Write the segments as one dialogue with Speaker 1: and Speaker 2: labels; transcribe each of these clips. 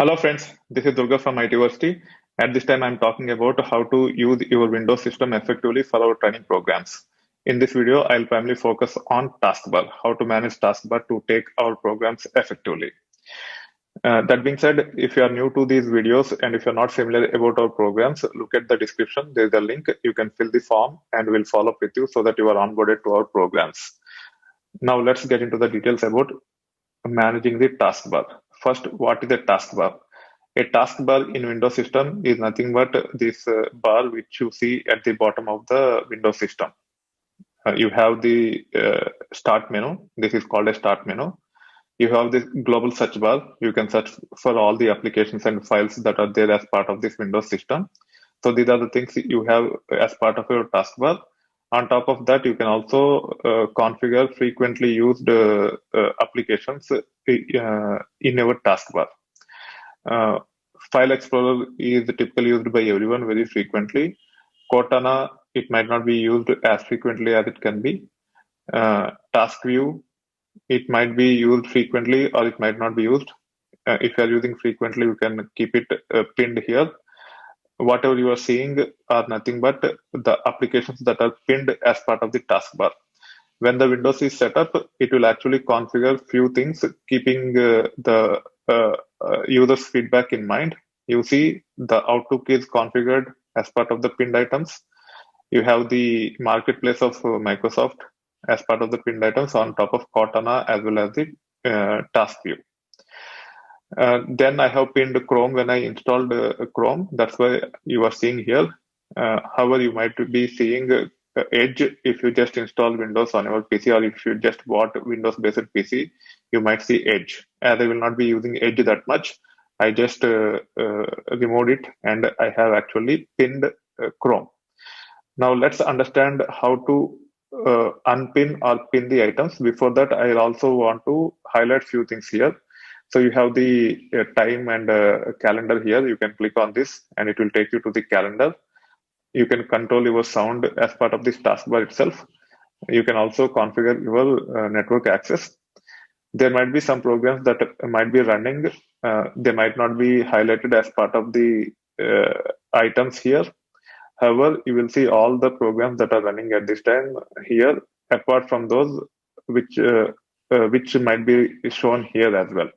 Speaker 1: Hello friends, this is Durga from ITversity. At this time, I'm talking about how to use your Windows system effectively for our training programs. In this video, I'll primarily focus on taskbar, how to manage taskbar to take our programs effectively. That being said, if you are new to these videos and if you're not familiar about our programs, look at the description. There's a link. You can fill the form and we'll follow up with you so that you are onboarded to our programs. Now let's get into the details about managing the taskbar. First, what is a taskbar? A taskbar in Windows system is nothing but this bar which you see at the bottom of the Windows system. You have the start menu. This is called a start menu. You have this global search bar. You can search for all the applications and files that are there as part of this Windows system. So these are the things you have as part of your taskbar. On top of that, you can also configure frequently used applications in your taskbar. File Explorer is typically used by everyone very frequently. Cortana, it might not be used as frequently as it can be. Task View, it might be used frequently or it might not be used. If you are using frequently, you can keep it pinned here. Whatever you are seeing are nothing but the applications that are pinned as part of the taskbar. When the Windows is set up, it will actually configure few things, keeping the user's feedback in mind. You see the Outlook is configured as part of the pinned items. You have the marketplace of Microsoft as part of the pinned items on top of Cortana as well as the task view. Then I have pinned Chrome when I installed Chrome. That's why you are seeing here. However, you might be seeing Edge if you just install Windows on your PC, or if you just bought Windows-based PC, you might see Edge. As I will not be using Edge that much, I just removed it and I have actually pinned Chrome. Now let's understand how to unpin or pin the items. Before that, I also want to highlight few things here. So you have the time and calendar here. You can click on this and it will take you to the calendar. You can control your sound as part of this taskbar itself. You can also configure your network access. There might be some programs that might be running. They might not be highlighted as part of the items here. However, you will see all the programs that are running at this time here, apart from those which might be shown here as well.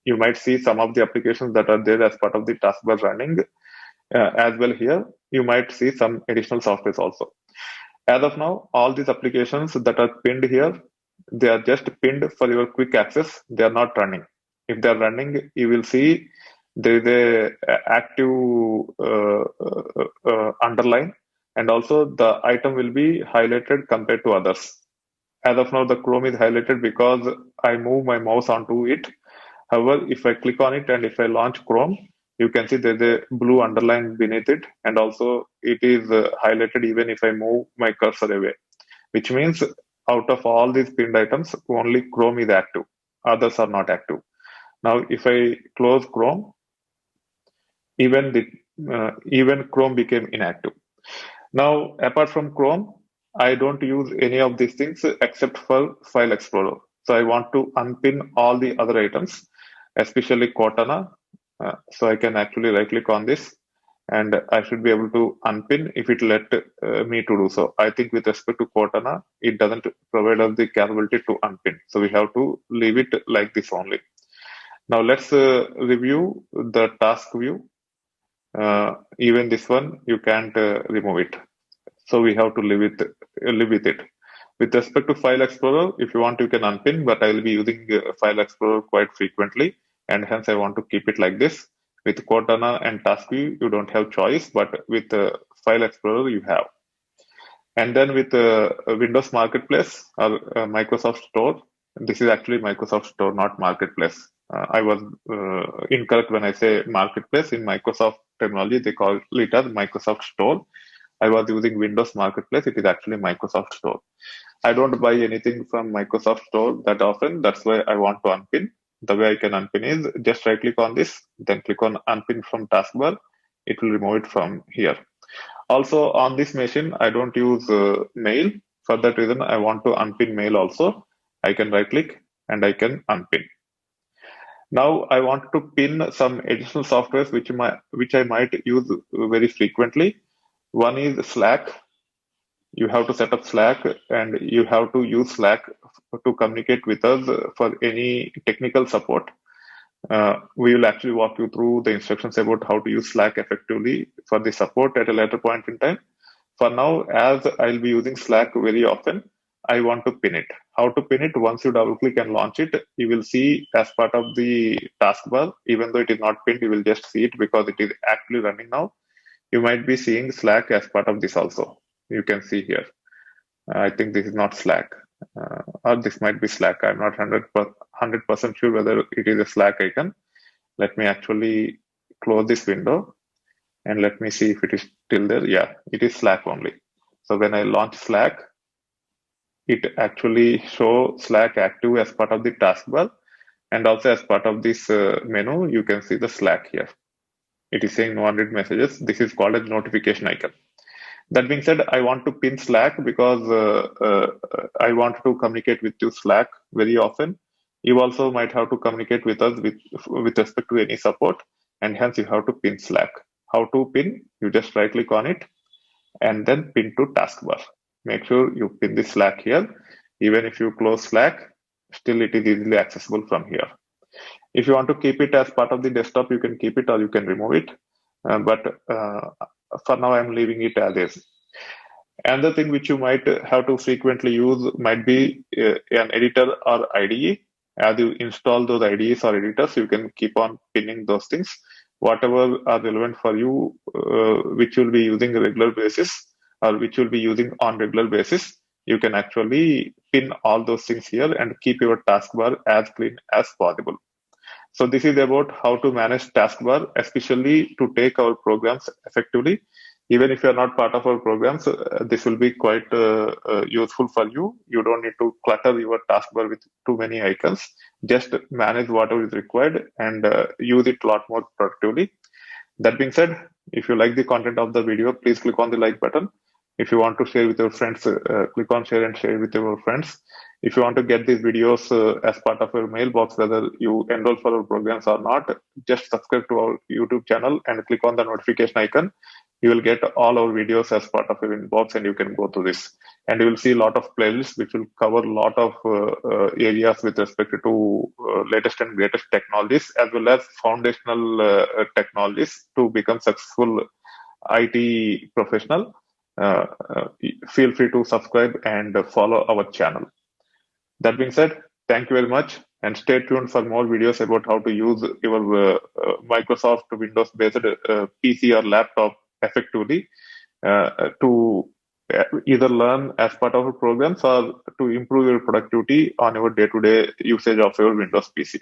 Speaker 1: You might see some of the applications that are there as part of the taskbar running as well here. You might see some additional softwares also. As of now, all these applications that are pinned here, they are just pinned for your quick access. They are not running. If they are running, you will see there is a active underline, and also the item will be highlighted compared to others. As of now, the Chrome is highlighted because I move my mouse onto it. However, if I click on it and if I launch Chrome, you can see there's a blue underline beneath it, and also it is highlighted even if I move my cursor away, which means out of all these pinned items, only Chrome is active. Others are not active. Now, if I close Chrome, even Chrome became inactive. Now, apart from Chrome, I don't use any of these things except for File Explorer. So I want to unpin all the other items, especially Cortana. So I can actually right click on this and I should be able to unpin if it let me to do so. I think with respect to Cortana, it doesn't provide us the capability to unpin. So we have to leave it like this only. Now let's review the task view. Even this one, you can't remove it. So we have to live with it. With respect to File Explorer, if you want, you can unpin, but I will be using File Explorer quite frequently, and hence I want to keep it like this. With Cortana and Task View, you don't have choice, but with File Explorer, you have. And then with Windows Marketplace or Microsoft Store, this is actually Microsoft Store, not Marketplace. I was incorrect when I say Marketplace. In Microsoft terminology, they call it as Microsoft Store. I was using Windows Marketplace. It is actually Microsoft Store. I don't buy anything from Microsoft Store that often. That's why I want to unpin. The way I can unpin is just right click on this, then click on unpin from taskbar. It will remove it from here. Also on this machine, I don't use mail. For that reason, I want to unpin mail also. I can right click and I can unpin. Now I want to pin some additional softwares which I might use very frequently. One is Slack. You have to set up Slack and you have to use Slack to communicate with us for any technical support. We will actually walk you through the instructions about how to use Slack effectively for the support at a later point in time. For now, as I'll be using Slack very often, I want to pin it. How to pin it? Once you double click and launch it, you will see as part of the taskbar, even though it is not pinned, you will just see it because it is actually running now. You might be seeing Slack as part of this also. You can see here. I think this is not Slack, or this might be Slack. I'm not 100% sure whether it is a Slack icon. Let me actually close this window and let me see if it is still there. Yeah, it is Slack only. So when I launch Slack, it actually show Slack active as part of the taskbar, and also as part of this menu, you can see the Slack here. It is saying no unread messages. This is called as notification icon. That being said, I want to pin Slack because I want to communicate with you Slack very often. You also might have to communicate with us with respect to any support, and hence you have to pin Slack. How to pin? You just right click on it and then pin to taskbar. Make sure you pin the Slack here. Even if you close Slack, still it is easily accessible from here. If you want to keep it as part of the desktop, you can keep it or you can remove it. But for now, I'm leaving it as is. Another thing which you might have to frequently use might be an editor or IDE. As you install those IDEs or editors, you can keep on pinning those things. Whatever are relevant for you, which you'll be using a regular basis or which you'll be using on regular basis, you can actually pin all those things here and keep your taskbar as clean as possible. So this is about how to manage taskbar, especially to take our programs effectively. Even if you are not part of our programs, this will be quite useful for you. You don't need to clutter your taskbar with too many icons. Just manage whatever is required and use it a lot more productively. That being said, if you like the content of the video, please click on the like button. If you want to share with your friends, click on share and share with your friends. If you want to get these videos as part of your mailbox, whether you enroll for our programs or not, just subscribe to our YouTube channel and click on the notification icon. You will get all our videos as part of your inbox and you can go to this. And you will see a lot of playlists which will cover a lot of areas with respect to latest and greatest technologies as well as foundational technologies to become successful IT professional. Feel free to subscribe and follow our channel. That being said, thank you very much and stay tuned for more videos about how to use your Microsoft Windows based PC or laptop effectively to either learn as part of your programs or to improve your productivity on your day-to-day usage of your Windows PC.